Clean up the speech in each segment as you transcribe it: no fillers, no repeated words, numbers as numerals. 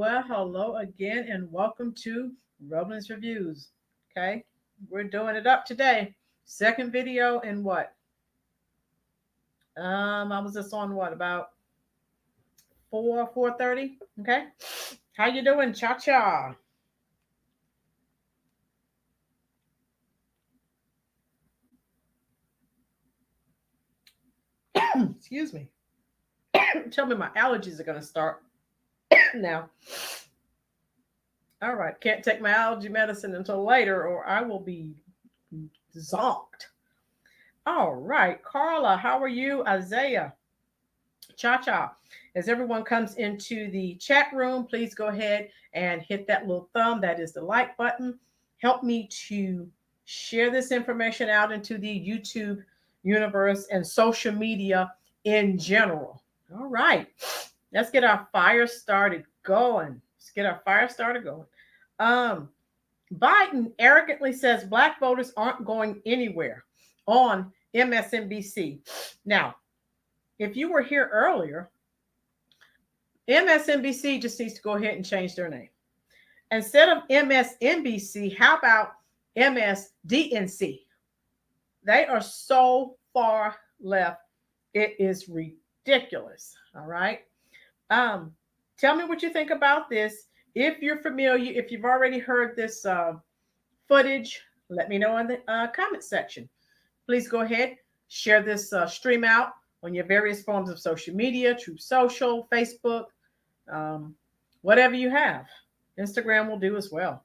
Well, hello again, and welcome to Roland's Reviews. Okay, we're doing it up today. Second video in what? I was just on what about 4:30. Okay, how you doing, Cha Cha? Excuse me. Tell me my allergies are gonna start now. All right, can't take my allergy medicine until later, or I will be zonked. All right, Carla, how are you? Isaiah, Cha Cha. As everyone comes into the chat room, please go ahead and hit that little thumb. That is the like button. Help me to share this information out into the YouTube universe and social media in general. All right, let's get our fire started going. Let's get our fire started going. Um, Biden arrogantly says black voters aren't going anywhere on MSNBC. Now, if you were here earlier, MSNBC just needs to go ahead and change their name. Instead of MSNBC, how about MSDNC? They are so far left. It is ridiculous. All right. Tell me what you think about this. If you're familiar, if you've already heard this footage, let me know in the comment section. Please go ahead, share this stream out on your various forms of social media, Truth Social, Facebook, whatever you have. Instagram will do as well.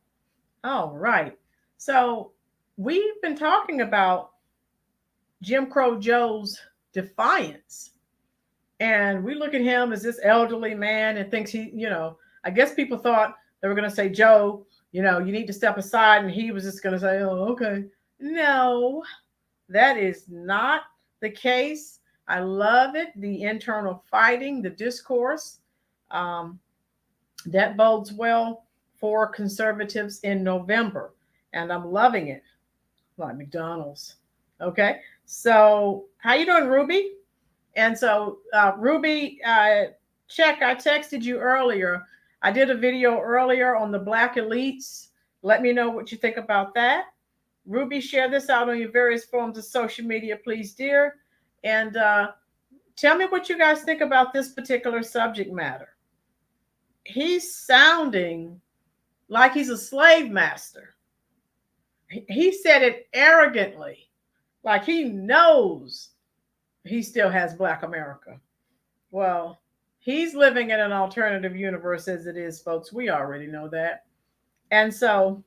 All right. So we've been talking about Jim Crow Joe's defiance. And we look at him as this elderly man and thinks I guess people thought they were going to say, Joe, you need to step aside. And he was just going to say, oh, okay. No, that is not the case. I love it. The internal fighting, the discourse, that bodes well for conservatives in November. And I'm loving it. Like McDonald's. Okay. So how you doing, Ruby? And so, Ruby, check, I texted you earlier. I did a video earlier on the Black elites. Let me know what you think about that. Ruby, share this out on your various forms of social media, please, dear. And tell me what you guys think about this particular subject matter. He's sounding like he's a slave master. He said it arrogantly, like he knows he still has Black America. Well, he's living in an alternative universe as it is, folks. We already know that. And so,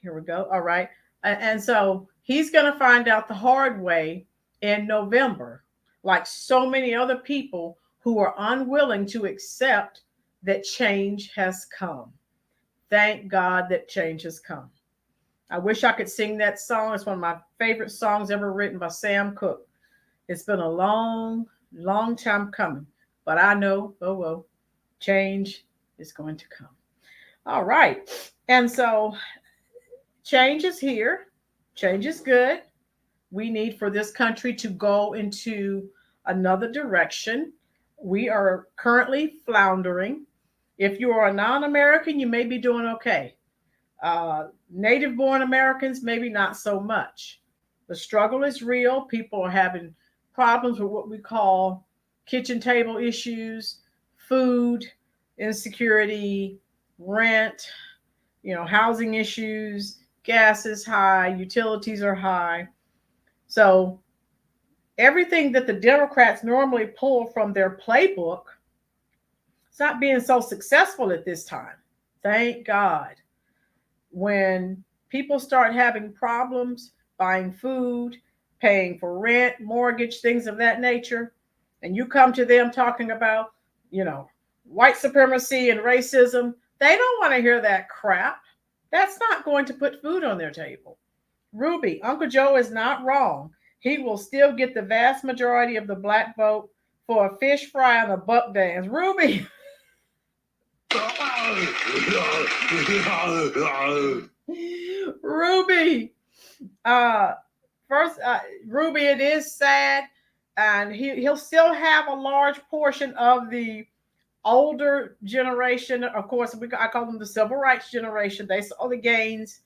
here we go. All right. And so he's going to find out the hard way in November, like so many other people who are unwilling to accept that change has come. Thank God that change has come. I wish I could sing that song. It's one of my favorite songs ever written by Sam Cooke. It's been a long, long time coming, but I know, oh well, change is going to come. All right. And so change is here. Change is good. We need for this country to go into another direction. We are currently floundering. If you are a non-American, you may be doing okay. Native-born Americans, maybe not so much. The struggle is real. People are having problems with what we call kitchen table issues, food insecurity, rent, housing issues, gas is high, utilities are high. So everything that the Democrats normally pull from their playbook, it's not being so successful at this time. Thank God. When people start having problems buying food, paying for rent, mortgage, things of that nature, and you come to them talking about, white supremacy and racism, they don't want to hear that crap. That's not going to put food on their table. Ruby, Uncle Joe is not wrong. He will still get the vast majority of the Black vote for a fish fry and a buck dance. Ruby. Ruby. First, Ruby, it is sad, and he'll still have a large portion of the older generation, of course, I call them the civil rights generation. They saw the gains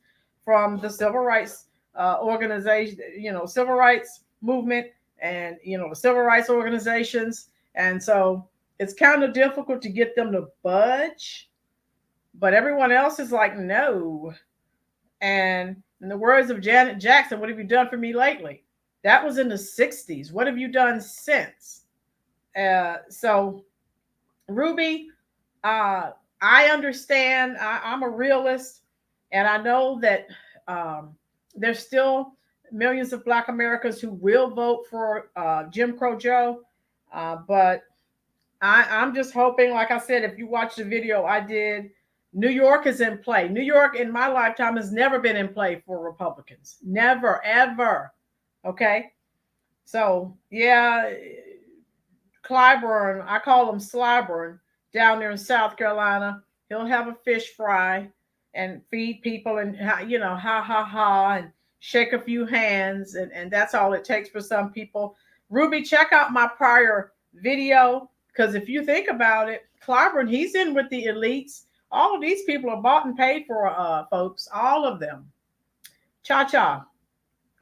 from the civil rights organization, civil rights movement, and the civil rights organizations. And so it's kind of difficult to get them to budge, but everyone else is like, no. And in the words of Janet Jackson, what have you done for me lately? That was in the 60s. What have you done since? So Ruby, I understand. I'm a realist, and I know that there's still millions of Black Americans who will vote for Jim Crow Joe. But I'm just hoping, like I said, if you watch the video I did, New York is in play. New York in my lifetime has never been in play for Republicans. Never, ever. Okay. So, yeah, Clyburn, I call him Slyburn, down there in South Carolina. He'll have a fish fry and feed people and, ha, ha, ha, and shake a few hands. And that's all it takes for some people. Ruby, check out my prior video, because if you think about it, Clyburn, he's in with the elites. All of these people are bought and paid for, folks, all of them. Cha-cha.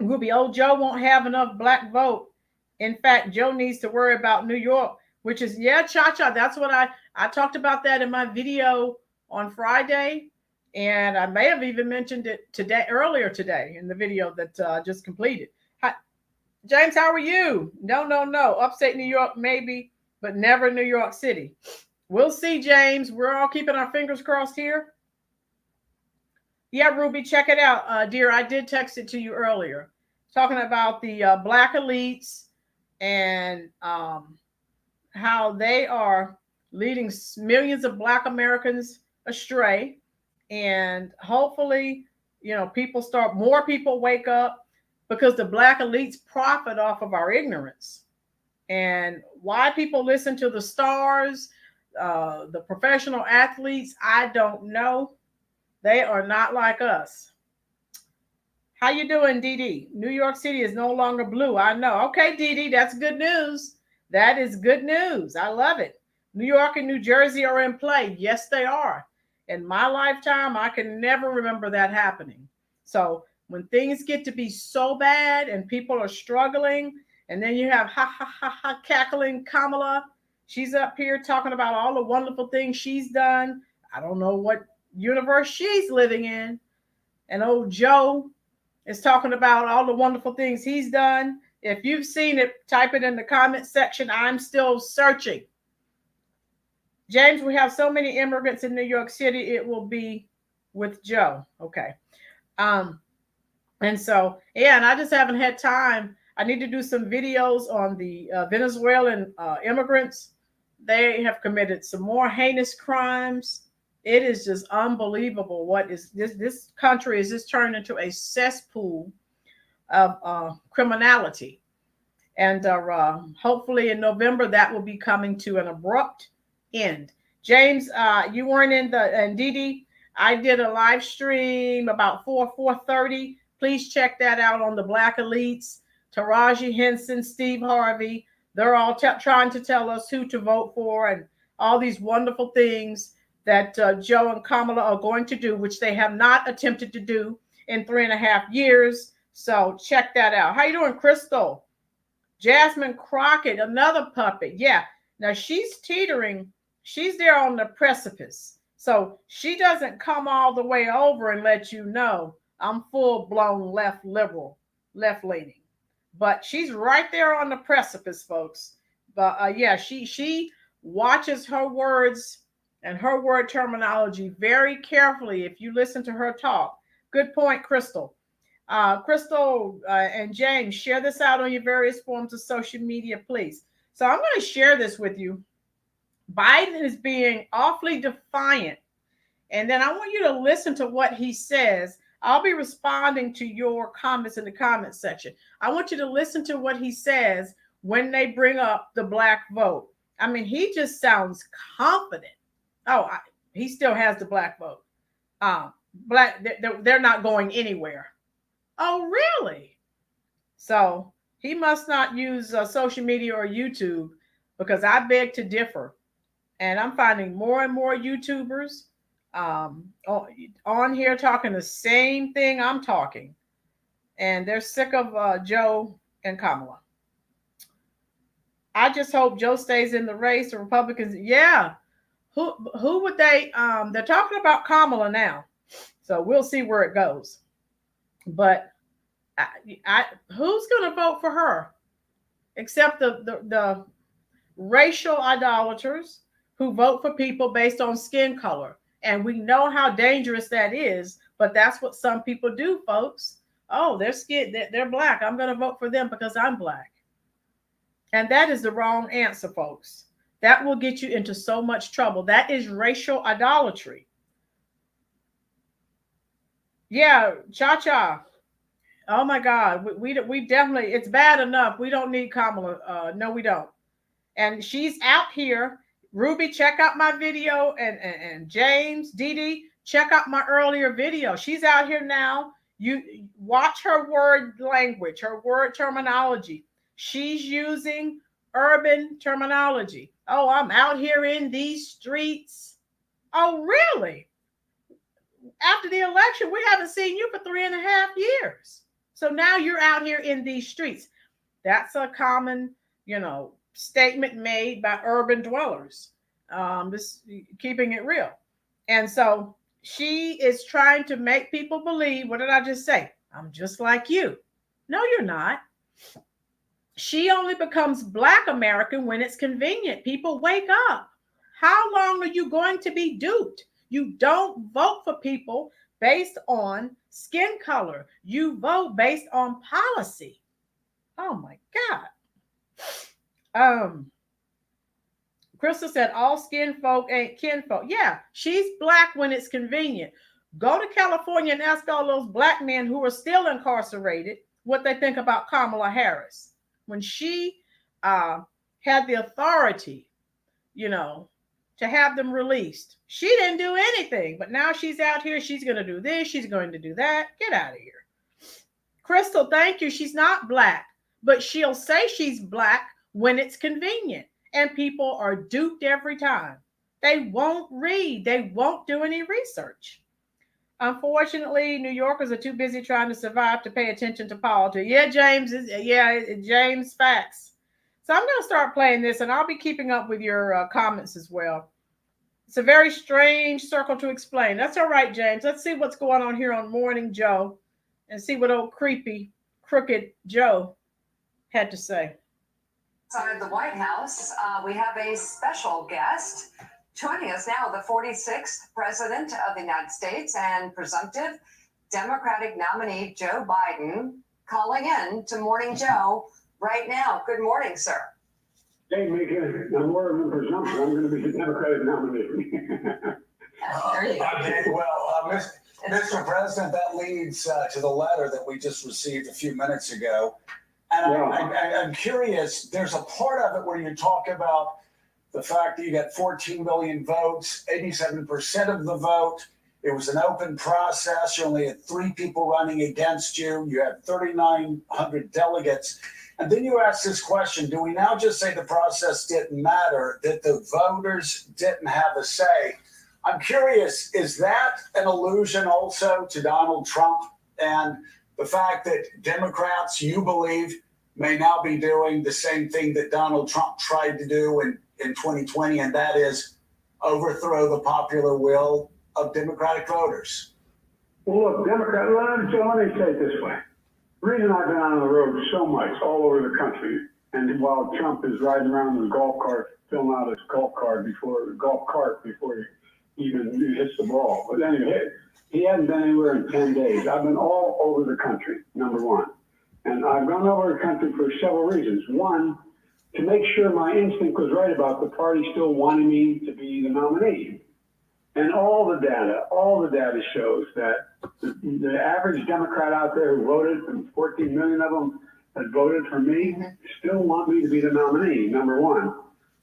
Ruby, old Joe won't have enough Black vote. In fact, Joe needs to worry about New York, which is, Cha-cha. That's what I talked about that in my video on Friday. And I may have even mentioned it earlier today in the video that I just completed. Hi, James, how are you? No. Upstate New York, maybe, but never New York City. We'll see, James. We're all keeping our fingers crossed here. Yeah, Ruby, check it out. Dear, I did text it to you earlier. Talking about the Black elites and how they are leading millions of Black Americans astray. And hopefully, more people wake up, because the Black elites profit off of our ignorance. And why people listen to the stars, the professional athletes, I don't know. They are not like us. How you doing, Dee? New York City is no longer blue. I know. Okay, Dee, that's good news. That is good news. I love it. New York and New Jersey are in play. Yes, they are. In my lifetime, I can never remember that happening. So when things get to be so bad and people are struggling, and then you have cackling Kamala. She's up here talking about all the wonderful things she's done. I don't know what universe she's living in. And old Joe is talking about all the wonderful things he's done. If you've seen it, type it in the comment section. I'm still searching. James, we have so many immigrants in New York City, it will be with Joe. Okay. And so, and I just haven't had time. I need to do some videos on the Venezuelan immigrants. They have committed some more heinous crimes. It is just unbelievable what is this country is just turned into a cesspool of criminality. And hopefully in November that will be coming to an abrupt end. James, you weren't and Dee, I did a live stream about 4:30. Please check that out on the Black elites. Taraji Henson, Steve Harvey, they're all trying to tell us who to vote for and all these wonderful things that Joe and Kamala are going to do, which they have not attempted to do in 3.5 years. So check that out. How you doing, Crystal? Jasmine Crockett, another puppet. Yeah. Now she's teetering. She's there on the precipice. So she doesn't come all the way over and let you know I'm full-blown left liberal, left-leaning. But she's right there on the precipice, folks. But yeah, she watches her words and her word terminology very carefully if you listen to her talk. Good point, Crystal. Crystal and James, share this out on your various forms of social media, please. So I'm going to share this with you. Biden is being awfully defiant. And then I want you to listen to what he says. I'll be responding to your comments in the comment section. I want you to listen to what he says when they bring up the Black vote. I mean, he just sounds confident. Oh, he still has the Black vote. They're not going anywhere. Oh, really? So he must not use social media or YouTube, because I beg to differ. And I'm finding more and more YouTubers on here talking the same thing I'm talking. And they're sick of Joe and Kamala. I just hope Joe stays in the race. The Republicans, yeah. Who would they? They're talking about Kamala now, so we'll see where it goes. But who's going to vote for her? Except the racial idolaters who vote for people based on skin color. And we know how dangerous that is, but that's what some people do, folks. Oh, they're black. I'm going to vote for them because I'm black. And that is the wrong answer, folks. That will get you into so much trouble. That is racial idolatry. Yeah, Cha-Cha. Oh my God. We definitely, it's bad enough. We don't need Kamala. No, we don't. And she's out here. Ruby, check out my video. And James, Dee, check out my earlier video. She's out here now. You watch her word language, her word terminology. She's using urban terminology. Oh, I'm out here in these streets. Oh, really? After the election, we haven't seen you for 3.5 years. So now you're out here in these streets. That's a common, statement made by urban dwellers. Just keeping it real. And so she is trying to make people believe, what did I just say? I'm just like you. No, you're not. She only becomes Black American when it's convenient. People, wake up. How long are you going to be duped? You don't vote for people based on skin color. You vote based on policy. Oh my God. Crystal said all skin folk ain't kinfolk. Yeah, she's Black when it's convenient. Go to California and ask all those Black men who are still incarcerated what they think about Kamala Harris. When she had the authority, to have them released, she didn't do anything. But now she's out here. She's going to do this. She's going to do that. Get out of here. Crystal, thank you. She's not Black, but she'll say she's Black when it's convenient. And people are duped every time. They won't read. They won't do any research. Unfortunately, New Yorkers are too busy trying to survive to pay attention to politics. Yeah, James, facts. So I'm going to start playing this, and I'll be keeping up with your comments as well. It's a very strange circle to explain. That's all right, James. Let's see what's going on here on Morning Joe and see what old creepy, crooked Joe had to say. Inside the White House, we have a special guest. Joining us now, the 46th President of the United States and presumptive Democratic nominee Joe Biden, calling in to Morning Joe right now. Good morning, sir. Hey, Megan, I'm more than presumptive. I'm going to be the Democratic nominee. Mr. President, that leads to the letter that we just received a few minutes ago. And I'm curious, there's a part of it where you talk about the fact that you got 14 million votes, 87% of the vote. It was an open process. You only had 3 people running against you. You had 3,900 delegates. And then you ask this question, do we now just say the process didn't matter, that the voters didn't have a say? I'm curious, is that an allusion also to Donald Trump and the fact that Democrats, you believe, may now be doing the same thing that Donald Trump tried to do in 2020, and that is overthrow the popular will of Democratic voters? Well, look, let me say it this way. The reason I've been on the road so much all over the country, and while Trump is riding around in a golf cart, filling out his golf cart before he even hits the ball. But anyway, he hasn't been anywhere in 10 days. I've been all over the country, number one. And I've gone over the country for several reasons. One, to make sure my instinct was right about the party still wanting me to be the nominee. And all the data shows that the average Democrat out there who voted, and 14 million of them that voted for me, still want me to be the nominee, number one.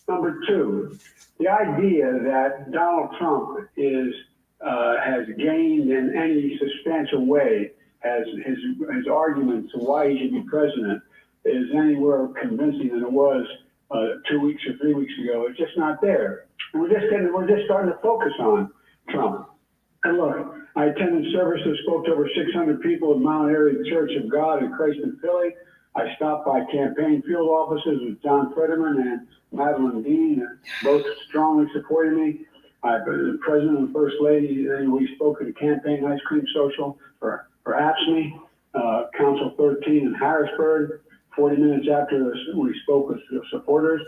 Number two, the idea that Donald Trump has gained in any substantial way, as his argument to why he should be president is anywhere convincing than it was 2 weeks or 3 weeks ago. It's just not there. We're just starting to focus on Trump. And look, I attended services, spoke to over 600 people at Mount Airy Church of God in Cranston, Philly. I stopped by campaign field offices with John Fetterman and Madeline Dean, both strongly supporting me. The President and First Lady, we spoke at a campaign ice cream social for AFSCME, Council 13 in Harrisburg. 40 minutes after we spoke with the supporters,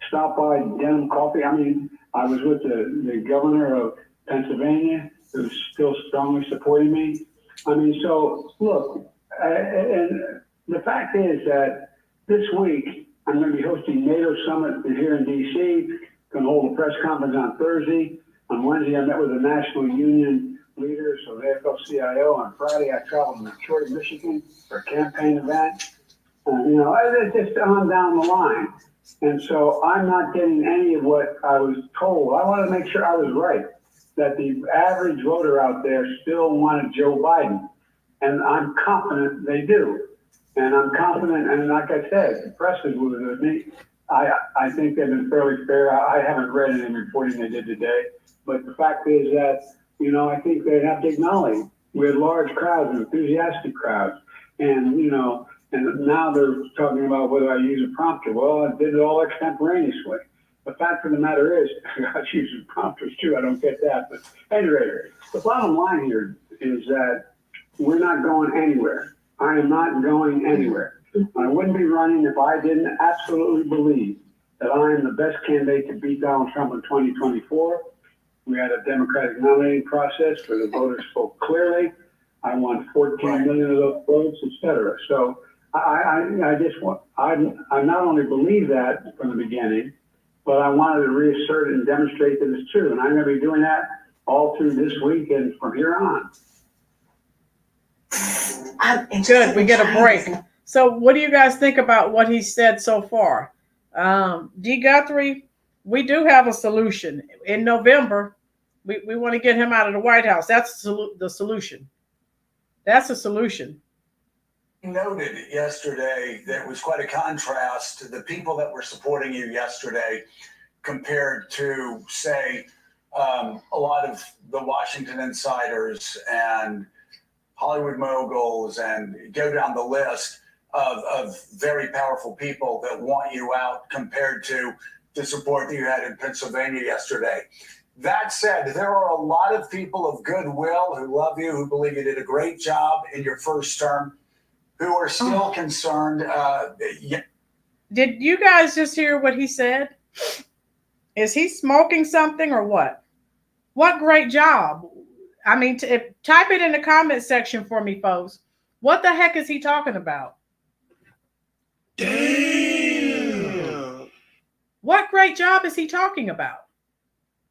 stopped by Denim Coffee. I mean, I was with the governor of Pennsylvania, who's still strongly supporting me. I mean, so look, and the fact is that this week I'm going to be hosting NATO Summit here in D.C., going to hold a press conference on Thursday. On Wednesday, I met with the National Union leaders of the AFL-CIO. On Friday, I traveled to Detroit, Michigan for a campaign event. It's just on down the line. And so I'm not getting any of what I was told. I want to make sure I was right, that the average voter out there still wanted Joe Biden. And I'm confident they do. And I'm confident, and like I said, the press is with me. I think they've been fairly fair. I haven't read any reporting they did today. But the fact is that, I think they have to acknowledge we had large crowds, enthusiastic crowds. And, and now they're talking about whether I use a prompter. Well, I did it all extemporaneously. The fact of the matter is, I use prompters too. I don't get that. But anyway, the bottom line here is that we're not going anywhere. I am not going anywhere. I wouldn't be running if I didn't absolutely believe that I am the best candidate to beat Donald Trump in 2024. We had a Democratic nominating process where the voters spoke clearly. I won 14 million of those votes, et cetera. So I not only believe that from the beginning, but I wanted to reassert it and demonstrate that it's true. And I'm going to be doing that all through this week and from here on. Good. We get a break. So what do you guys think about what he said so far? D. Guthrie, we do have a solution. In November, we want to get him out of the White House. That's the solution. That's a solution. Noted yesterday there was quite a contrast to the people that were supporting you yesterday compared to, say, a lot of the Washington insiders and Hollywood moguls, and go down the list of very powerful people that want you out compared to the support that you had in Pennsylvania yesterday. That said, there are a lot of people of goodwill who love you, who believe you did a great job in your first term, who are still concerned. Did you guys just hear what he said? Is he smoking something or what? What great job. I mean, type it in the comment section for me, folks. What the heck is he talking about? Damn. What great job is he talking about?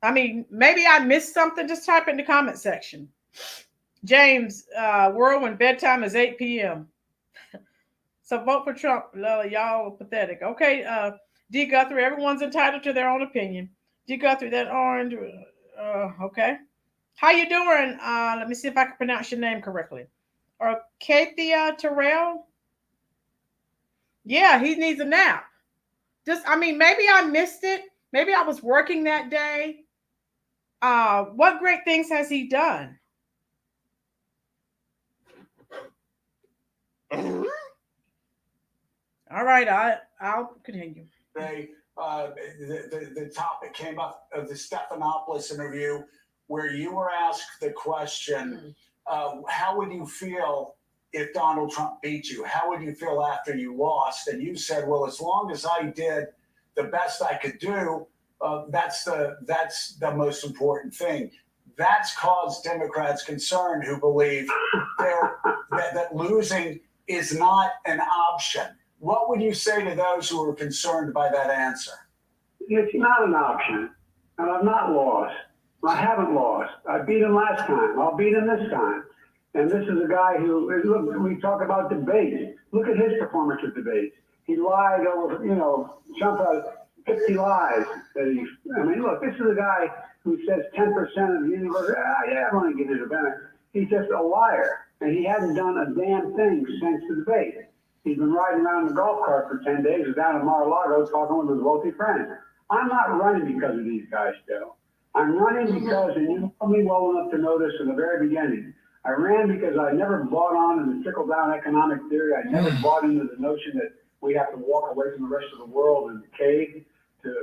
I mean, maybe I missed something. Just type it in the comment section. James, Whirlwind, bedtime is 8 p.m. So vote for Trump. Y'all are pathetic. Okay, D. Guthrie, everyone's entitled to their own opinion. D. Guthrie, that orange. Okay. How you doing? Let me see if I can pronounce your name correctly. Or Kathia Terrell? Yeah, he needs a nap. Maybe I missed it. Maybe I was working that day. What great things has he done? All right, I'll continue. The topic came up of the Stephanopoulos interview, where you were asked the question, how would you feel if Donald Trump beat you? How would you feel after you lost? And you said, well, as long as I did the best I could do, that's the most important thing. That's caused Democrats concern, who believe that losing is not an option. What would you say to those who are concerned by that answer? It's not an option, and I've not lost. I haven't lost. I beat him last time. I'll beat him this time. And this is a guy who, look, we talk about debates. Look at his performance at debates. He lied over, Trump had 50 lies. Look, this is a guy who says 10% of the universe, I'm only giving it a benefit. He's just a liar. And he hasn't done a damn thing since the debate. He's been riding around in a golf cart for 10 days, down in Mar-a-Lago talking with his wealthy friends. I'm not running because of these guys, Joe. I'm running because, and you know me well enough to know this in the very beginning, I ran because I never bought on in the trickle-down economic theory. I never bought into the notion that we have to walk away from the rest of the world and cave to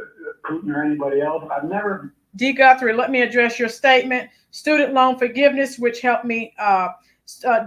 Putin or anybody else. I've never. D. Guthrie, let me address your statement. Student loan forgiveness, which helped me.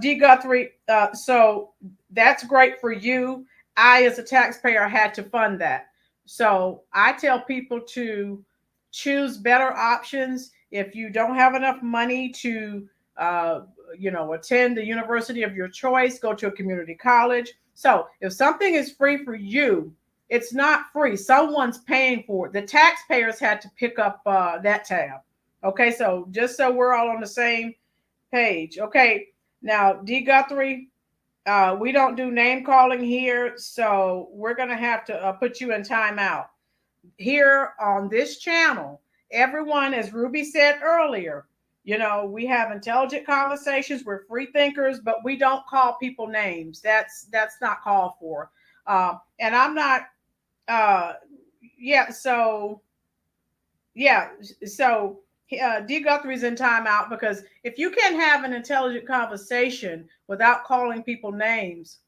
D. Guthrie, so that's great for you. I, as a taxpayer, had to fund that. So I tell people to choose better options. If you don't have enough money to, attend the university of your choice, go to a community college. So if something is free for you, it's not free. Someone's paying for it. The taxpayers had to pick up that tab. Okay, so just so we're all on the same page. Okay, now D. Guthrie, we don't do name calling here, so we're going to have to put you in timeout. Here on this channel, everyone, as Ruby said earlier, we have intelligent conversations. We're free thinkers, but we don't call people names. That's not called for. And I'm not. So D. Guthrie's in timeout because if you can't have an intelligent conversation without calling people names,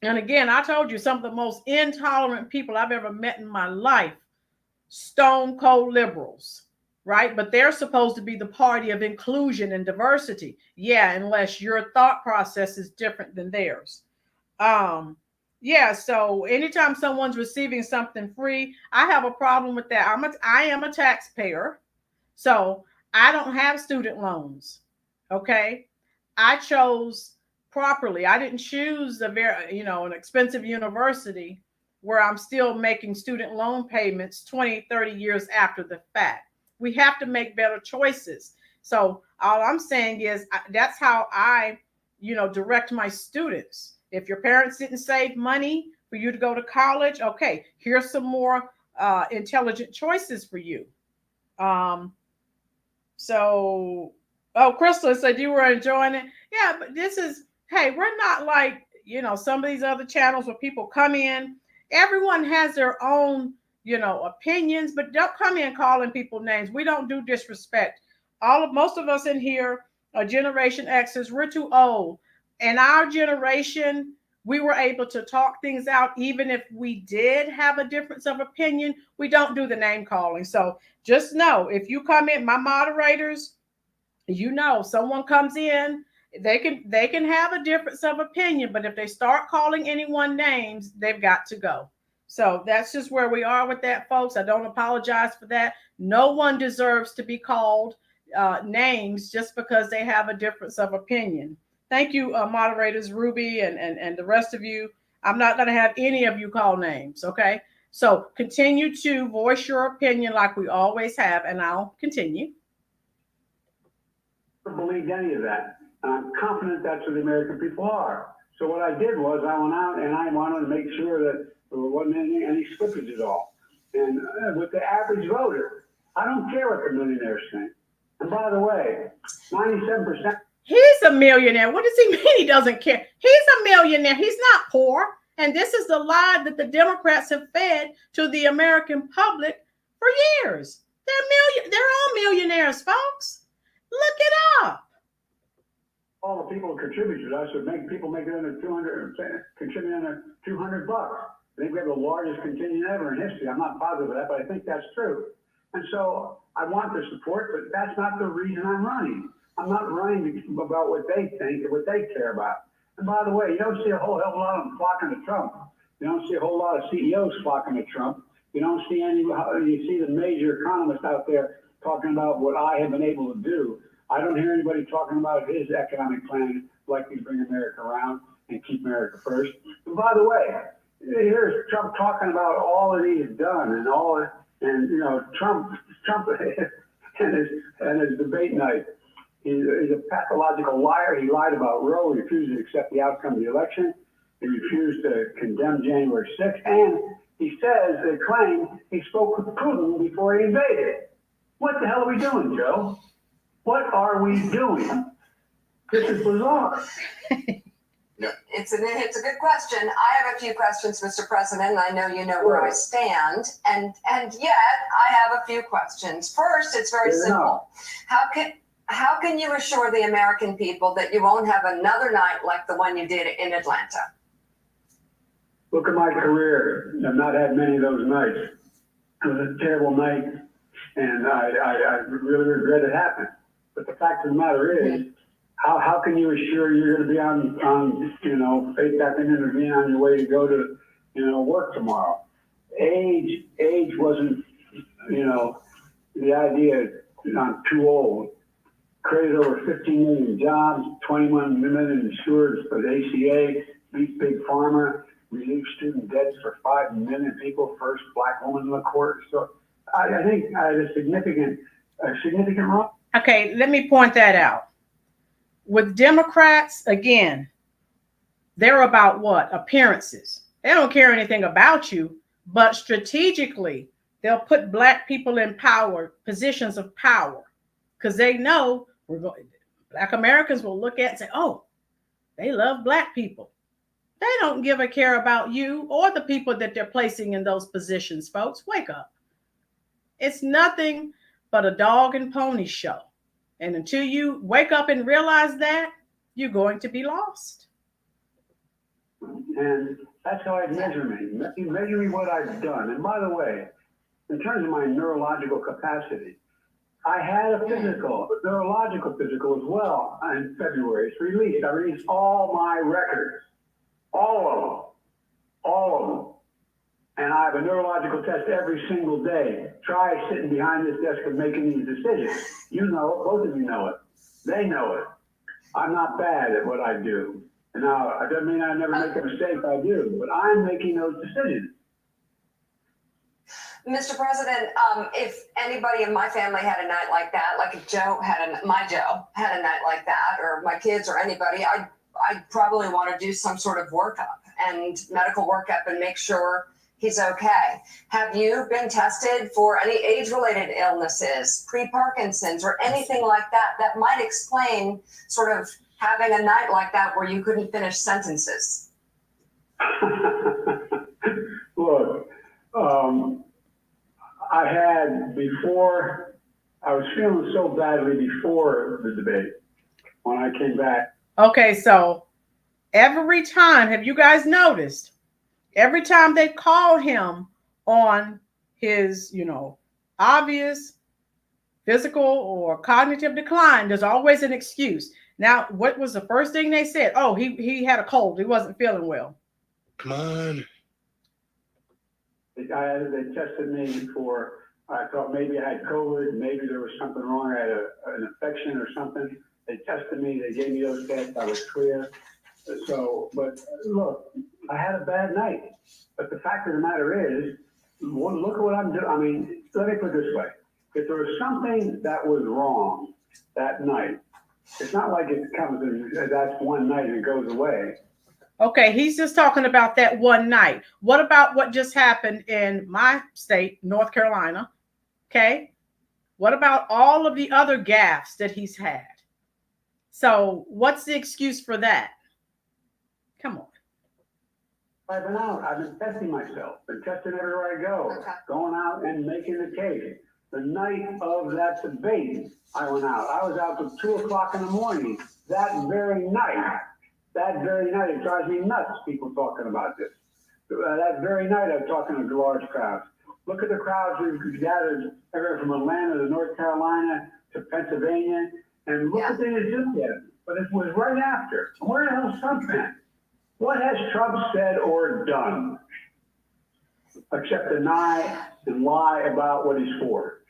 and again, I told you some of the most intolerant people I've ever met in my life, stone cold liberals, right? But they're supposed to be the party of inclusion and diversity. Yeah, unless your thought process is different than theirs. So anytime someone's receiving something free, I have a problem with that. I am a taxpayer, so I don't have student loans. Okay, I chose properly. I didn't choose an expensive university where I'm still making student loan payments 20, 30 years after the fact. We have to make better choices. So all I'm saying is that's how I, direct my students. If your parents didn't save money for you to go to college, okay, here's some more intelligent choices for you. Crystal said you were enjoying it. Yeah, but we're not like, some of these other channels where people come in. Everyone has their own, opinions, but don't come in calling people names. We don't do disrespect. Most of us in here are Generation X's. We're too old. In our generation, we were able to talk things out. Even if we did have a difference of opinion, we don't do the name calling. So just know, if you come in, my moderators, someone comes in, they can have a difference of opinion, but if they start calling anyone names, they've got to go. So that's just where we are with that, folks. I don't apologize for that. No one deserves to be called names just because they have a difference of opinion. Thank you, moderators, Ruby and the rest of you. I'm not going to have any of you call names, okay? So continue to voice your opinion like we always have, and I'll continue. I never believed any of that. And I'm confident that's what the American people are. So what I did was I went out and I wanted to make sure that there wasn't any slippage at all. And with the average voter, I don't care what the millionaires think. And by the way, 97%. He's a millionaire. What does he mean he doesn't care? He's a millionaire. He's not poor. And this is the lie that the Democrats have fed to the American public for years. They're all millionaires, folks. Look it up. All the people who contribute to us would make people make it under 200, contribute under $200. I think we have the largest contingent ever in history. I'm not positive of that, but I think that's true. And so I want their support, but that's not the reason I'm running. I'm not running about what they think or what they care about. And by the way, you don't see a whole hell of a lot of them flocking to Trump. You don't see a whole lot of CEOs flocking to Trump. You don't see you see the major economists out there talking about what I have been able to do. I don't hear anybody talking about his economic plan likely to bring America around and keep America first. And by the way, here's Trump talking about all that he's done Trump and his debate night. He's a pathological liar. He lied about Roe. He refused to accept the outcome of the election. He refused to condemn January 6th. And he says, they claim, he spoke with Putin before he invaded. What the hell are we doing, Joe? What are we doing? This is bizarre. No. It's a good question. I have a few questions, Mr. President, and I know you know where I stand. And yet I have a few questions. First, it's very simple. How can you assure the American people that you won't have another night like the one you did in Atlanta? Look at my career. I've not had many of those nights. It was a terrible night, and I really regret it happened. But the fact of the matter is, how can you assure you're going to be on Faith Back and Intervene on your way to go to, work tomorrow? Age wasn't, the idea I'm too old. Created over 15 million jobs, 21 million insured for the ACA, beat Big Pharma, relieved student debts for 5 million people, first black woman in the court. So I think I had a significant role. Okay, let me point that out. With Democrats, again, they're about what? Appearances. They don't care anything about you, but strategically, they'll put black people in positions of power, because they know black Americans will look at and say, oh, they love black people. They don't give a care about you or the people that they're placing in those positions, folks. Wake up. It's nothing but a dog and pony show. And until you wake up and realize that, you're going to be lost. And that's how I measure me. Measure me what I've done. And by the way, in terms of my neurological capacity, I had a neurological physical as well in February. It's released. I released all my records. All of them. And I have a neurological test every single day. Try sitting behind this desk and making these decisions. You know it. Both of you know it. They know it. I'm not bad at what I do. And now, it doesn't mean I never make a mistake. I do. But I'm making those decisions. Mr. President, if anybody in my family had a night like that, like if my Joe had a night like that, or my kids or anybody, I'd probably want to do some sort of workup and medical workup and make sure he's okay. Have you been tested for any age-related illnesses, pre-Parkinson's, or anything like that might explain sort of having a night like that where you couldn't finish sentences? Look, I was feeling so badly before the debate when I came back. Okay, so every time, have you guys noticed, every time they call him on his, obvious physical or cognitive decline, there's always an excuse. Now, what was the first thing they said? Oh, he had a cold. He wasn't feeling well. Come on. They tested me for, I thought maybe I had COVID, maybe there was something wrong. I had an infection or something. They tested me, they gave me those tests, I was clear. So, but look, I had a bad night. But the fact of the matter is, look at what I'm doing. I mean, let me put it this way. If there was something that was wrong that night, it's not like it comes and that's one night and it goes away. Okay, he's just talking about that one night. What about what just happened in my state, North Carolina? Okay. What about all of the other gaffes that he's had? So what's the excuse for that? Come on. I've been out. I've been testing myself. Been testing everywhere I go. Okay. Going out and making the case. The night of that debate, I went out. I was out till 2 o'clock in the morning. That very night, it drives me nuts, people talking about this. That very night, I'm talking to large crowds. Look at the crowds we've gathered everywhere from Atlanta to North Carolina to Pennsylvania. And look at the agenda. But it was right after. Where the hell's Trump been? What has Trump said or done? Except deny and lie about what he's for.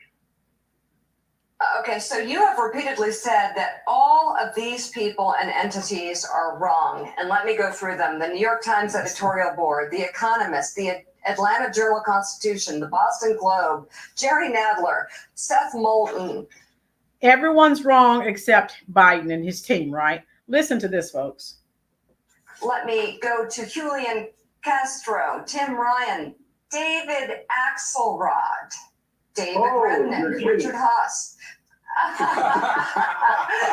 Okay, so you have repeatedly said that all of these people and entities are wrong. And let me go through them. The New York Times editorial board, The Economist, the Atlanta Journal-Constitution, the Boston Globe, Jerry Nadler, Seth Moulton. Everyone's wrong except Biden and his team, right? Listen to this, folks. Let me go to Julian Castro, Tim Ryan, David Axelrod, David Remnick, Richard Haas.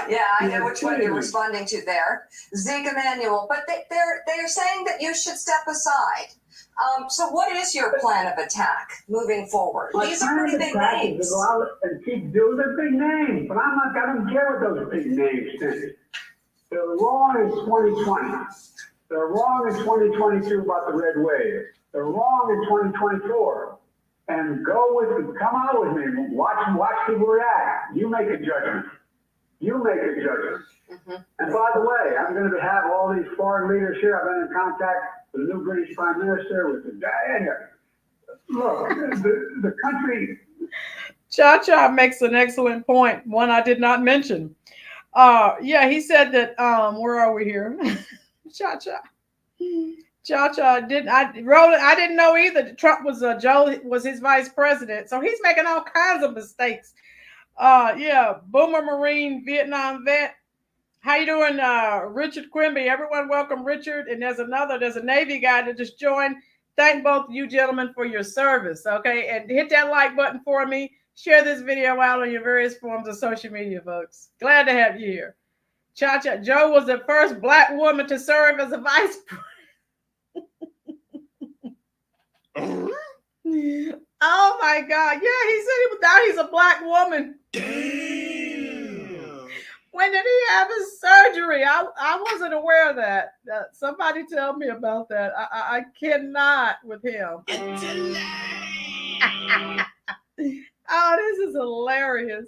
Yeah, I know which one you're responding to there. Zeke Emanuel, but they're saying that you should step aside. So what is your plan of attack moving forward? These are pretty big names. To go out and keep doing the big names, but I don't care what those big names think. They're wrong in 2020. They're wrong in 2022 about the red wave. They're wrong in 2024. And come out with me. Watch people react. You make a judgment. Mm-hmm. And by the way, I'm going to have all these foreign leaders here. I've been in contact with the new British Prime Minister, with the Diana. Look, the country. Cha makes an excellent point. One I did not mention. Yeah, he said that. Where are we here? Cha I didn't know either that Trump was Joe was his vice president. So he's making all kinds of mistakes. Yeah, Boomer Marine Vietnam vet. How you doing, Richard Quimby? Everyone welcome Richard. And there's a Navy guy that just joined. Thank both of you gentlemen for your service. Okay, and hit that like button for me. Share this video out on your various forms of social media, folks. Glad to have you here. Cha-Cha, Joe was the first Black woman to serve as a vice president. Oh my God. Yeah, he said he's a Black woman. Damn. When did he have his surgery? I wasn't aware of that. Somebody tell me about that. I cannot with him. Oh, this is hilarious.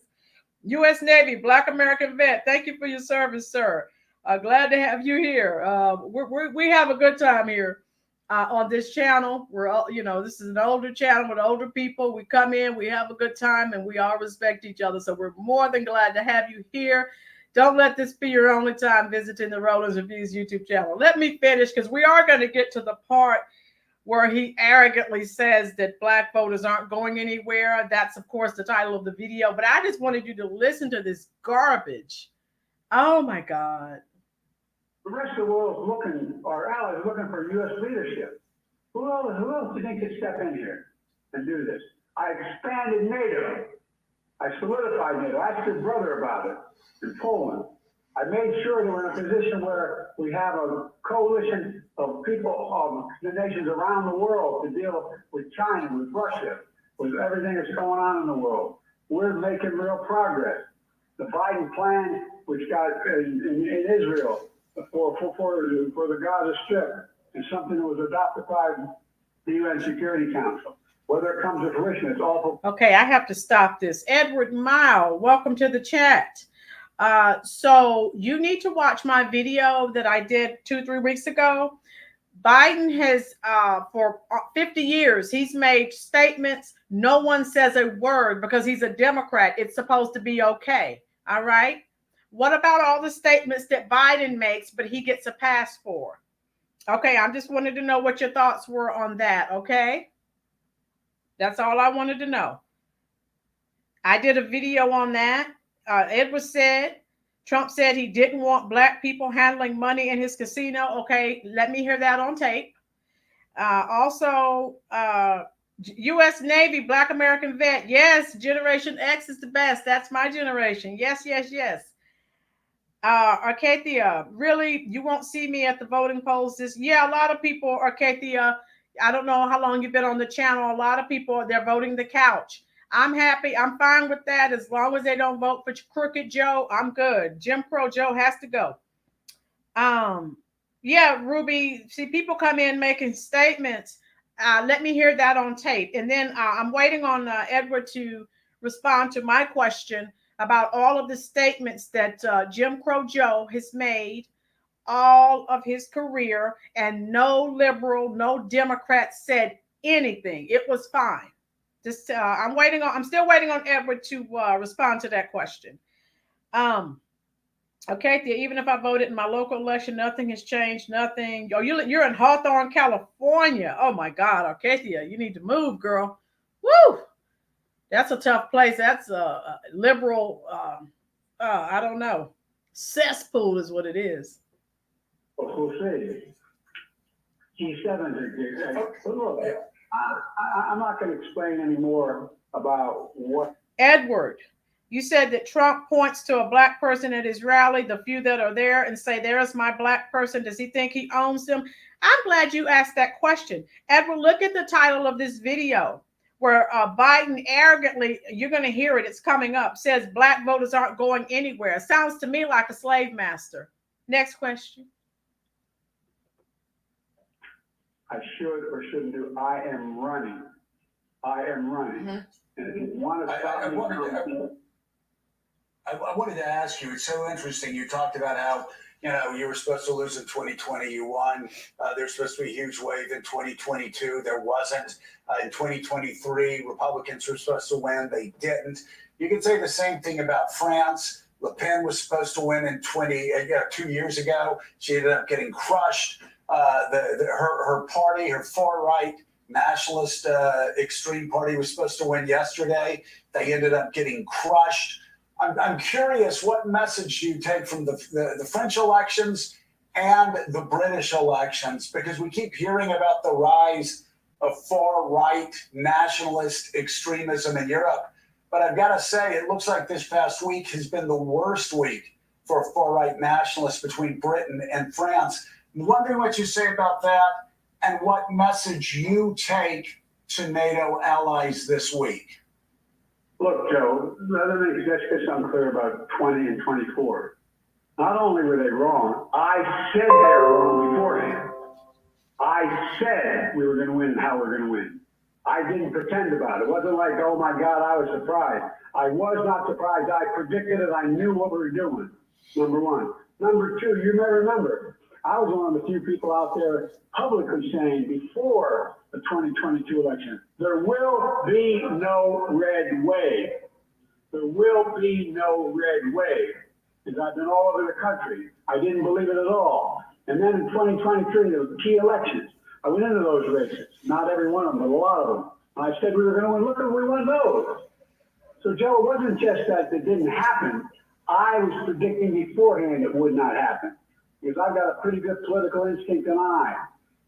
U.S. Navy, Black American vet. Thank you for your service, sir. Glad to have you here. We have a good time here on this channel. We're all, this is an older channel with older people. We come in, we have a good time, and we all respect each other. So we're more than glad to have you here. Don't let this be your only time visiting the Rollins Reviews YouTube channel. Let me finish because we are going to get to the part where he arrogantly says that Black voters aren't going anywhere. That's, of course, the title of the video. But I just wanted you to listen to this garbage. Oh, my God. The rest of the world our allies looking for U.S. leadership. Who else do you think could step in here and do this? I expanded NATO. I solidified NATO. I asked your brother about it in Poland. I made sure that we're in a position where we have a coalition of people, of the nations around the world to deal with China, with Russia, with everything that's going on in the world. We're making real progress. The Biden plan, which got in Israel for the Gaza Strip, is something that was adopted by the UN Security Council. Whether it comes to fruition, it's awful. Okay, I have to stop this. Edward Mile, welcome to the chat. So you need to watch my video that I did 2-3 weeks ago. Biden has, for 50 years, he's made statements. No one says a word because he's a Democrat. It's supposed to be okay. All right. What about all the statements that Biden makes, but he gets a pass for? Okay. I just wanted to know what your thoughts were on that. Okay. That's all I wanted to know. I did a video on that. Edward said, Trump said he didn't want Black people handling money in his casino. Okay, let me hear that on tape. Also, U.S. Navy, Black American vet. Yes, Generation X is the best. That's my generation. Yes, yes, yes. Arcathia, really, you won't see me at the voting polls Yeah, a lot of people, Arcathia, I don't know how long you've been on the channel. A lot of people, they're voting the couch. I'm happy. I'm fine with that. As long as they don't vote for Crooked Joe, I'm good. Jim Crow Joe has to go. Yeah, Ruby, see, people come in making statements. Let me hear that on tape. And then I'm waiting on Edward to respond to my question about all of the statements that Jim Crow Joe has made all of his career, and no liberal, no Democrat said anything. It was fine. Just I'm still waiting on Edward to respond to that question. Okay, even if I voted in my local election, nothing has changed. Nothing. Oh, you're in Hawthorne, California. Oh my God, Arcadia, you need to move, girl. Woo! That's a tough place. That's a liberal. I don't know. Cesspool is what it is. We'll see. G7. Look, I'm not going to explain anymore about what. Edward, You said that Trump points to a black person at his rally, the few that are there, and say, there's my black person. Does he think he owns them? I'm glad you asked that question. Edward, look at the title of this video where Biden arrogantly, you're going to hear it, it's coming up, says black voters aren't going anywhere. It sounds to me like a slave master. Next question. I should or shouldn't do. I am running. I am running. Mm-hmm. And if you want to stop me, I wanted to ask you, it's so interesting. You talked about how, you were supposed to lose in 2020. You won. There's supposed to be a huge wave in 2022. There wasn't. In 2023, Republicans were supposed to win. They didn't. You can say the same thing about France. Le Pen was supposed to win in 2 years ago. She ended up getting crushed. Her party, her far-right nationalist extreme party was supposed to win yesterday. They ended up getting crushed. I'm curious, what message do you take from the French elections and the British elections? Because we keep hearing about the rise of far-right nationalist extremism in Europe. But I've got to say, it looks like this past week has been the worst week for far-right nationalists between Britain and France. I'm wondering what you say about that and what message you take to NATO allies this week. look, Joe, let's get something clear about 20 and 24. Not only were they wrong, I said they were wrong beforehand. I said we were going to win and how we're going to win. I didn't pretend about it. It wasn't like, oh my God, I was surprised. I was not surprised. I predicted it. I knew what we were doing. Number one. Number two, you may remember, I was one of the few people out there publicly saying before the 2022 election, there will be no red wave. There will be no red wave. Because I've been all over the country. I didn't believe it at all. And then in 2023, there were key elections. I went into those races. Not every one of them, but a lot of them. And I said we were going to win. Look at we won those. So, Joe, it wasn't just that it didn't happen. I was predicting beforehand it would not happen. Because I've got a pretty good political instinct and eye.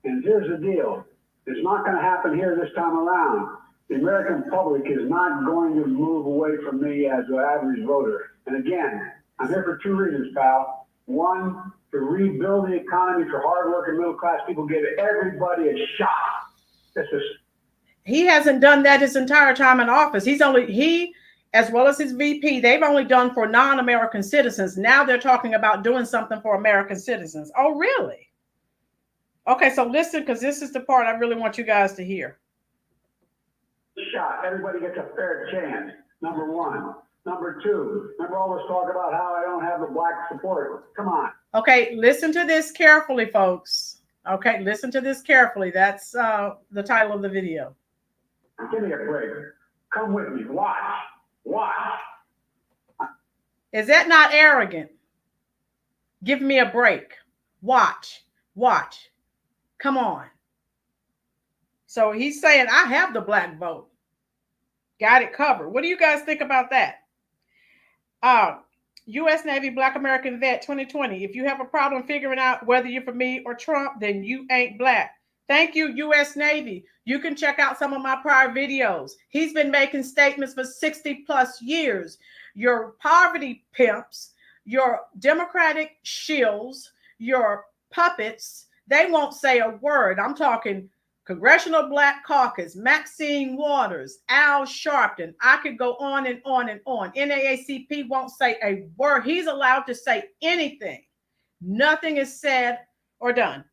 And here's the deal. It's not going to happen here this time around. The American public is not going to move away from me as an average voter. And again, I'm here for two reasons, pal. One, to rebuild the economy for hardworking middle-class people, give everybody a shot. He hasn't done that his entire time in office. He, as well as his VP, they've only done for non-American citizens. Now they're talking about doing something for American citizens. Oh, really? Okay, so listen, because this is the part I really want you guys to hear. Shot. Everybody gets a fair chance, number one. Number two, remember all this talk about how I don't have the black support? Come on. Okay, listen to this carefully, folks. Okay, listen to this carefully. That's the title of the video. Give me a break. Come with me. Watch. Watch. Is that not arrogant? Give me a break. Watch. Watch. Come on. So he's saying, I have the black vote. Got it covered. What do you guys think about that? U.S. Navy Black American Vet 2020. If you have a problem figuring out whether you're for me or Trump, then you ain't black. Thank you, U.S. Navy. You can check out some of my prior videos. He's been making statements for 60 plus years. Your poverty pimps, your Democratic shills, your puppets, they won't say a word. I'm talking Congressional Black Caucus, Maxine Waters, Al Sharpton. I could go on and on and on. NAACP won't say a word. He's allowed to say anything. Nothing is said or done.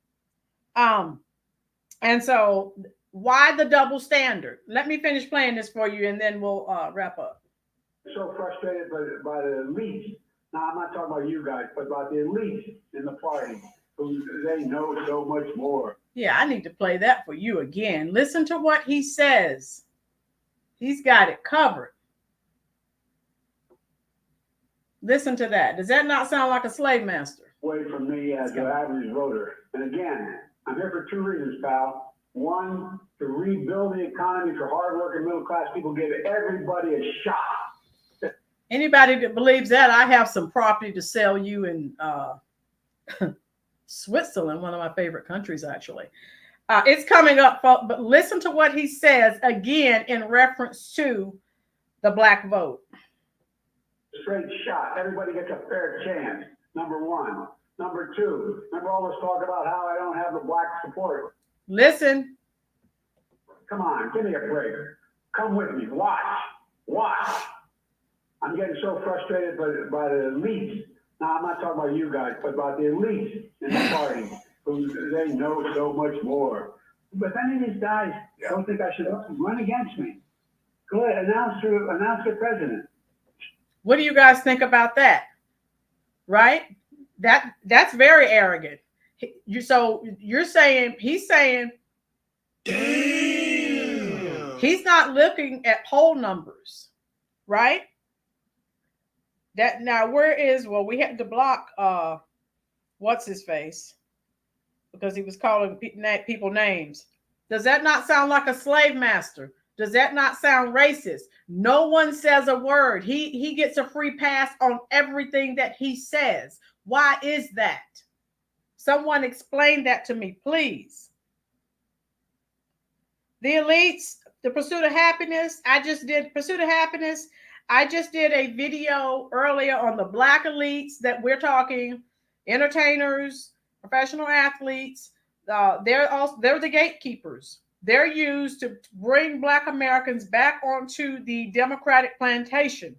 And so why the double standard? Let me finish playing this for you and then we'll wrap up. So frustrated by the elite. Now, I'm not talking about you guys, but about the elite in the party. They know so much more. Yeah, I need to play that for you again. Listen to what he says. He's got it covered. Listen to that. Does that not sound like a slave master? Away from me as an average voter. And again, I'm here for two reasons, pal. One, to rebuild the economy for hardworking middle-class people, give everybody a shot. Anybody that believes that, I have some property to sell you in Switzerland, one of my favorite countries, actually. It's coming up, but listen to what he says again in reference to the black vote. straight shot. Everybody gets a fair chance, number one. Number two, remember all this talk about how I don't have the black support? Listen. Come on, give me a break. Come with me, watch. I'm getting so frustrated by the elites. Now, I'm not talking about you guys, but about the elites in the party, who they know so much more. But if any of these guys don't think I should run against me, go ahead, announce the president. What do you guys think about that? Right? That's very arrogant. So you're saying, he's saying, Damn. He's not looking at poll numbers, right? That now where is, well, we had to block what's his face because he was calling people names. Does that not sound like a slave master? Does that not sound racist? No one says a word. He gets a free pass on everything that he says. Why is that? Someone explain that to me, please. The elites, the pursuit of happiness. I just did pursuit of happiness. I just did a video earlier on the black elites that we're talking, entertainers, professional athletes. They're the gatekeepers. They're used to bring Black Americans back onto the Democratic plantation.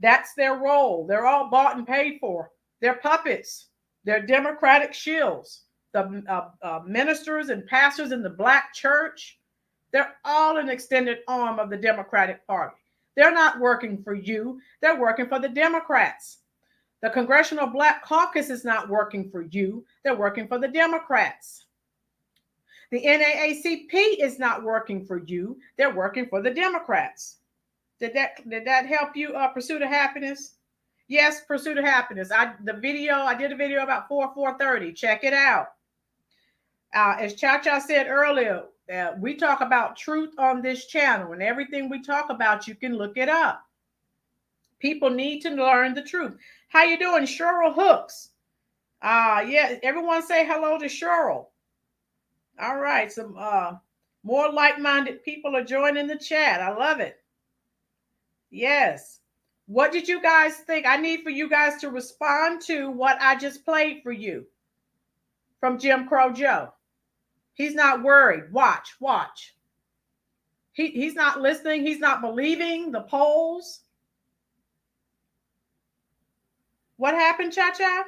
That's their role. They're all bought and paid for. They're puppets. They're Democratic shills. The ministers and pastors in the black church, they're all an extended arm of the Democratic Party. They're not working for you. They're working for the Democrats. The Congressional Black Caucus is not working for you. They're working for the Democrats. The NAACP is not working for you. They're working for the Democrats. Did that help you? Pursuit of happiness? Yes, pursuit of happiness. I did a video about 4:30. Check it out. As Cha-Cha said earlier, we talk about truth on this channel, and everything we talk about, you can look it up. People need to learn the truth. How you doing, Cheryl Hooks? Yeah, everyone say hello to Cheryl. All right, some more like-minded people are joining the chat. I love it. Yes. What did you guys think? I need for you guys to respond to what I just played for you from Jim Crow Joe. He's not worried. Watch. He's not listening. He's not believing the polls. What happened, Cha-Cha?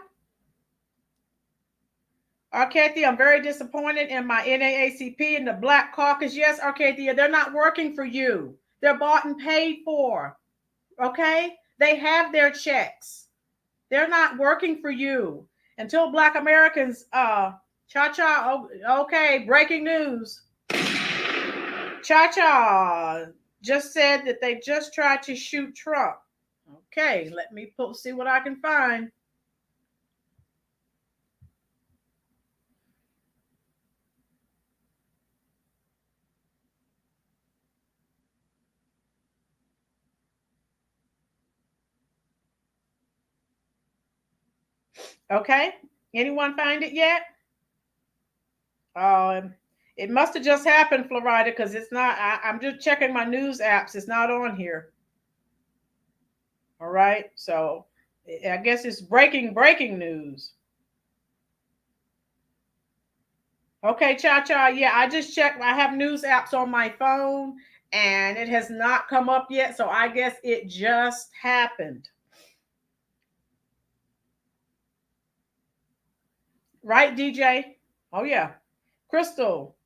Arcadia, I'm very disappointed in my NAACP and the Black Caucus. Yes, Arcadia, they're not working for you. They're bought and paid for. Okay? They have their checks. They're not working for you. Until Black Americans, Cha-Cha, okay, breaking news. Cha-Cha just said that they just tried to shoot Trump. Okay, let me see what I can find. Okay, anyone find it yet? It must have just happened, Florida, because it's not. I'm just checking my news apps. It's not on here. All right, so I guess it's breaking news. Okay, Cha-Cha, yeah, I just checked. I have news apps on my phone, and it has not come up yet, so I guess it just happened. Right, DJ? Oh, yeah. Crystal,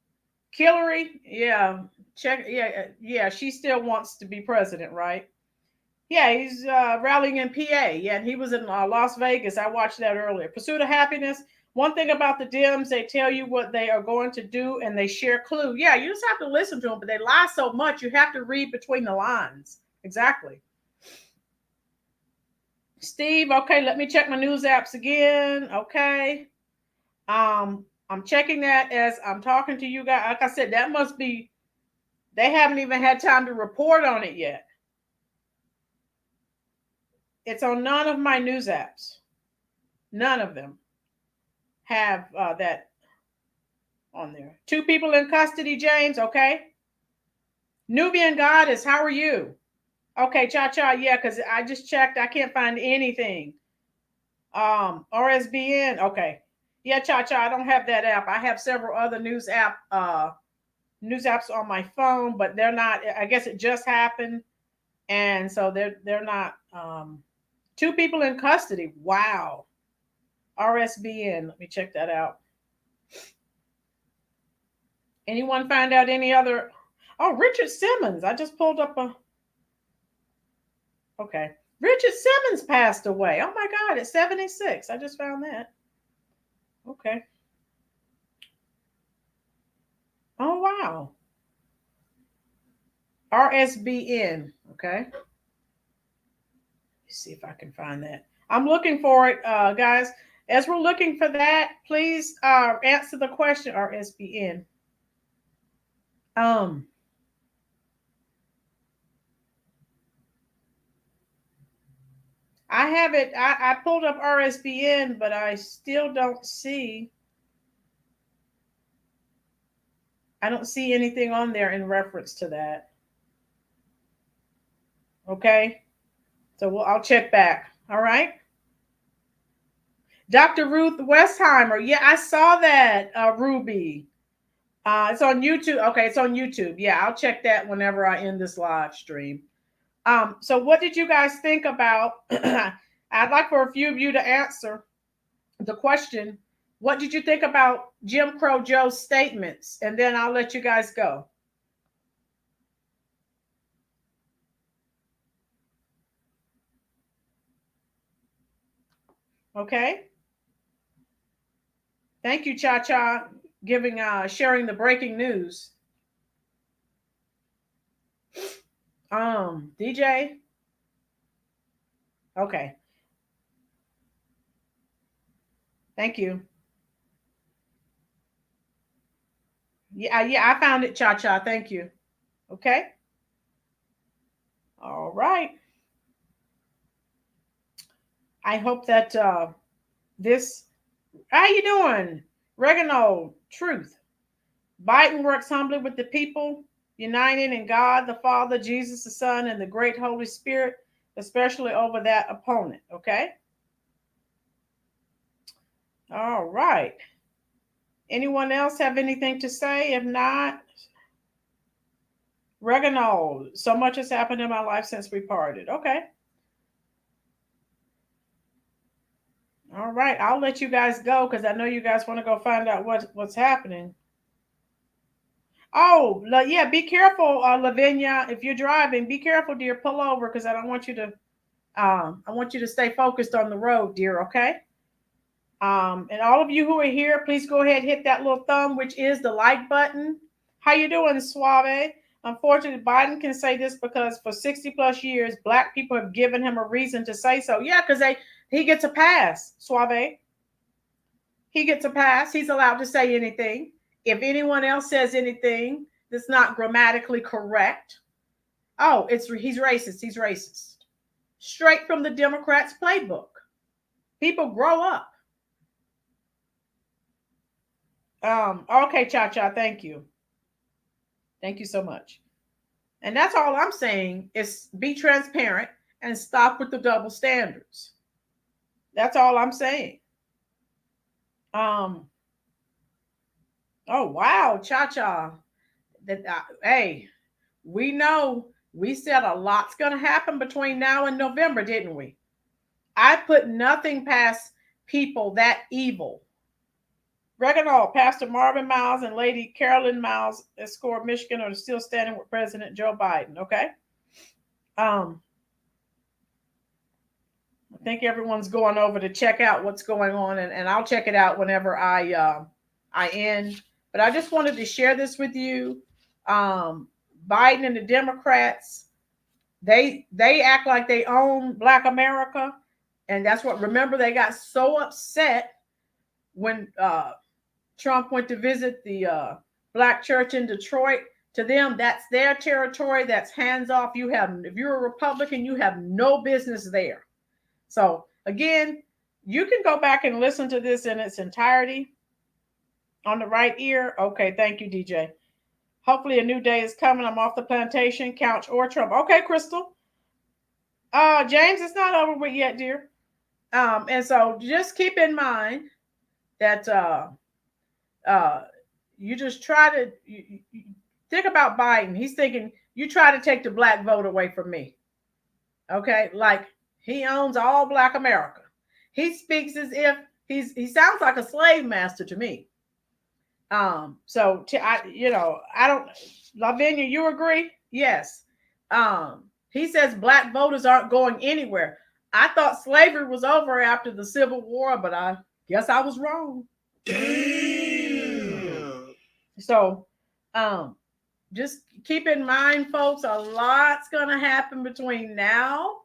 Hillary, yeah, check, yeah, she still wants to be president, right? Yeah, he's rallying in PA. Yeah, and he was in Las Vegas. I watched that earlier. Pursuit of happiness. One thing about the Dems, they tell you what they are going to do, and they share clue. Yeah, you just have to listen to them, but they lie so much, you have to read between the lines. Exactly. Steve, okay, let me check my news apps again. Okay. I'm checking that as I'm talking to you guys. Like I said, that must be, they haven't even had time to report on it yet. It's on none of my news apps. None of them have that on there. 2 people in custody, James. Okay. Nubian Goddess, how are you? Okay, Cha-Cha, yeah, because I just checked. I can't find anything. RSBN, okay. Yeah, Cha-Cha, I don't have that app. I have several other news apps on my phone, but they're not, I guess it just happened. And so they're not 2 people in custody. Wow. RSBN. Let me check that out. Anyone find out any other? Oh, Richard Simmons. I just pulled up a. Okay. Richard Simmons passed away. Oh my God, at 76. I just found that. Okay. Oh, wow. RSBN. Okay. Let's see if I can find that. I'm looking for it, guys. As we're looking for that, please answer the question. RSBN. I have it. I pulled up RSBN, but I still don't see. I don't see anything on there in reference to that. Okay. So I'll check back. All right. Dr. Ruth Westheimer. Yeah, I saw that, Ruby. It's on YouTube. Okay, it's on YouTube. Yeah, I'll check that whenever I end this live stream. So what did you guys think about? I'd like for a few of you to answer the question. What did you think about Jim Crow Joe's statements? And then I'll let you guys go. Okay. Thank you, Cha-Cha, sharing the breaking news. DJ. Okay. Thank you. Yeah, I found it, Cha-Cha. Thank you. Okay. All right. I hope that this. How you doing, Reginald? Truth. Biden works humbly with the people, united in God the Father, Jesus the Son, and the great Holy Spirit, especially over that opponent. Okay. All right. Anyone else have anything to say? If not, Reginald, so much has happened in my life since we parted. Okay. All right. I'll let you guys go because I know you guys want to go find out what's happening. Oh, yeah. Be careful, Lavinia. If you're driving, be careful, dear. Pull over because I don't want you to. I want you to stay focused on the road, dear. Okay. And all of you who are here, please go ahead and hit that little thumb, which is the like button. How you doing, Suave? Unfortunately, Biden can say this because for 60 plus years, Black people have given him a reason to say so. Yeah, because he gets a pass, Suave. He gets a pass. He's allowed to say anything. If anyone else says anything that's not grammatically correct, oh, he's racist. He's racist. Straight from the Democrats' playbook. People grow up. Okay, Cha-Cha, thank you. Thank you so much. And that's all I'm saying is be transparent and stop with the double standards. That's all I'm saying. Oh, wow, Cha-Cha. Hey, we know we said a lot's going to happen between now and November, didn't we? I put nothing past people that evil. Reginald, Pastor Marvin Miles and Lady Carolyn Miles, Escort, Michigan, are still standing with President Joe Biden. Okay. I think everyone's going over to check out what's going on, and I'll check it out whenever I end. But I just wanted to share this with you. Biden and the Democrats, they act like they own Black America, and that's what. Remember, they got so upset when Trump went to visit the Black church in Detroit. To them, that's their territory. That's hands off. If you're a Republican, you have no business there. So again, you can go back and listen to this in its entirety on the right ear. Okay, thank you, DJ. Hopefully a new day is coming. I'm off the plantation, couch or Trump. Okay, Crystal. James, it's not over with yet, dear. And so just keep in mind that you just try to you think about Biden. He's thinking you try to take the black vote away from me. Okay, like he owns all black America. He speaks as if he sounds like a slave master to me. So I don't, Lavinia, you agree? Yes. He says black voters aren't going anywhere. I thought slavery was over after the Civil War, but I guess I was wrong. Damn. So, just keep in mind, folks, a lot's going to happen between now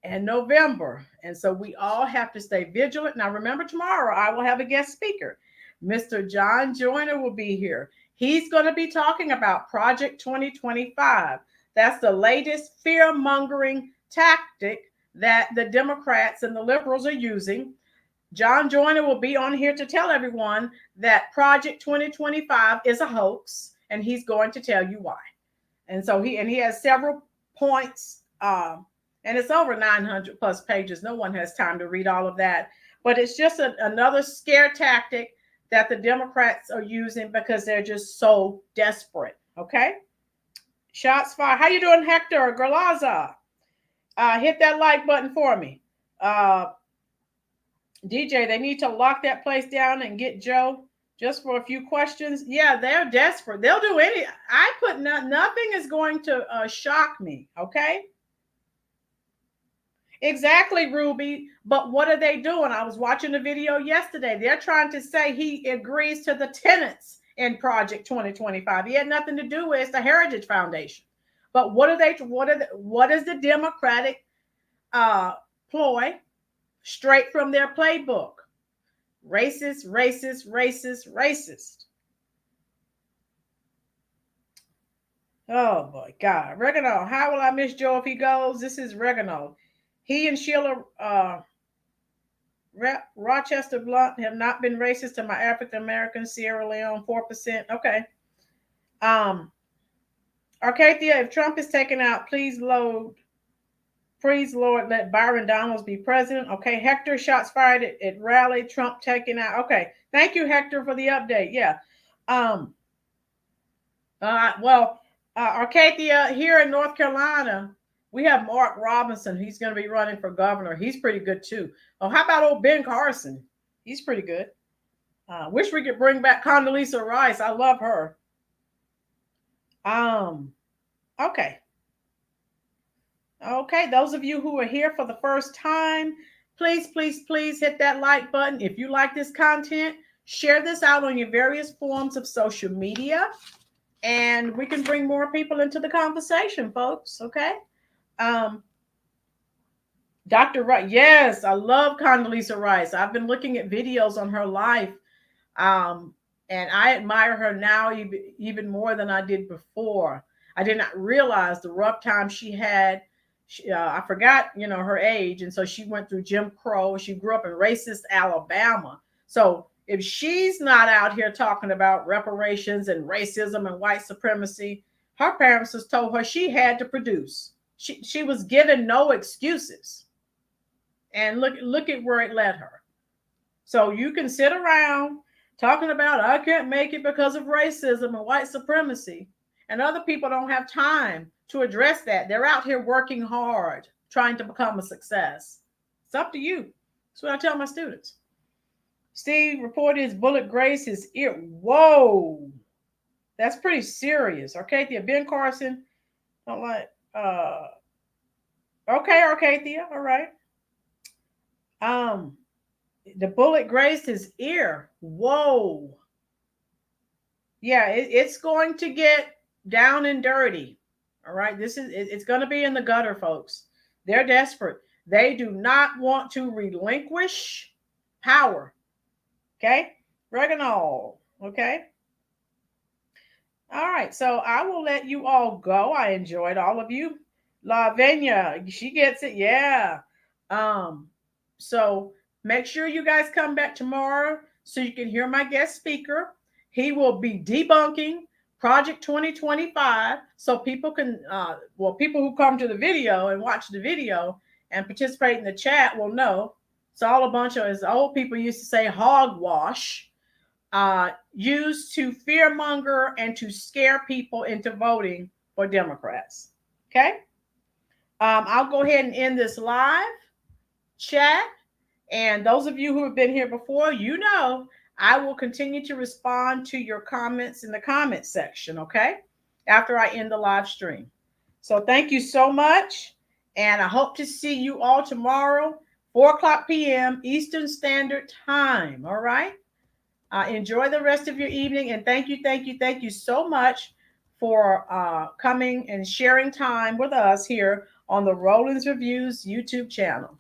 and November. And so we all have to stay vigilant. Now, remember, tomorrow I will have a guest speaker. Mr. John Joyner will be here. He's going to be talking about Project 2025. That's the latest fear-mongering tactic that the Democrats and the liberals are using. John Joyner will be on here to tell everyone that Project 2025 is a hoax, and he's going to tell you why. And so he has several points, and it's over 900 plus pages. No one has time to read all of that, but it's just another scare tactic that the Democrats are using because they're just so desperate. Okay. Shots fired. How you doing, Hector Garlaza? Hit that like button for me. DJ, they need to lock that place down and get Joe just for a few questions. Yeah, they're desperate. They'll do any. I put nothing is going to shock me. Okay. Exactly, Ruby. But what are they doing? I was watching the video yesterday. They're trying to say he agrees to the tenets in Project 2025. He had nothing to do with the Heritage Foundation. But what is the Democratic ploy? Straight from their playbook. Racist, racist, racist, racist. Oh boy, God. Reginald, how will I miss Joe if he goes? This is Reginald. He and Sheila Rochester Blunt have not been racist to my African American Sierra Leone 4%. Okay. Arcadia, if Trump is taken out, please Lord, let Byron Donalds be president. Okay. Hector, shots fired at rally. Trump taken out. Okay. Thank you, Hector, for the update. Yeah. Arcadia, here in North Carolina, we have Mark Robinson. He's going to be running for governor. He's pretty good too. Oh, how about old Ben Carson? He's pretty good. Wish we could bring back Condoleezza Rice. I love her. Okay. Okay, those of you who are here for the first time, please, please, please hit that like button. If you like this content, share this out on your various forms of social media, and we can bring more people into the conversation, folks. Okay. Dr. Rice, yes, I love Condoleezza Rice. I've been looking at videos on her life, and I admire her now even more than I did before. I did not realize the rough time she had. I forgot, her age, and so she went through Jim Crow. She grew up in racist Alabama. So if she's not out here talking about reparations and racism and white supremacy, her parents just told her she had to produce. She was given no excuses. And look at where it led her. So you can sit around talking about, I can't make it because of racism and white supremacy. And other people don't have time to address that. They're out here working hard, trying to become a success. It's up to you. That's what I tell my students. Steve reported his bullet grazed his ear. Whoa. That's pretty serious. Arcadia, Ben Carson. Don't like, okay, Arcadia. All right. The bullet grazed his ear. Whoa. Yeah, it's going to get down and dirty. All right. It's going to be in the gutter, folks. They're desperate. They do not want to relinquish power. Okay. Reginald. Okay. All right. So I will let you all go. I enjoyed all of you. Lavenia, she gets it. Yeah. So make sure you guys come back tomorrow so you can hear my guest speaker. He will be debunking Project 2025, so people can, people who come to the video and watch the video and participate in the chat will know it's all a bunch of, as old people used to say, hogwash, used to fearmonger and to scare people into voting for Democrats. Okay? I'll go ahead and end this live chat. And those of you who have been here before, you know, I will continue to respond to your comments in the comment section, okay? After I end the live stream. So thank you so much. And I hope to see you all tomorrow, 4:00 p.m. Eastern Standard Time, all right? Enjoy the rest of your evening. And thank you so much for coming and sharing time with us here on the Rollins Reviews YouTube channel.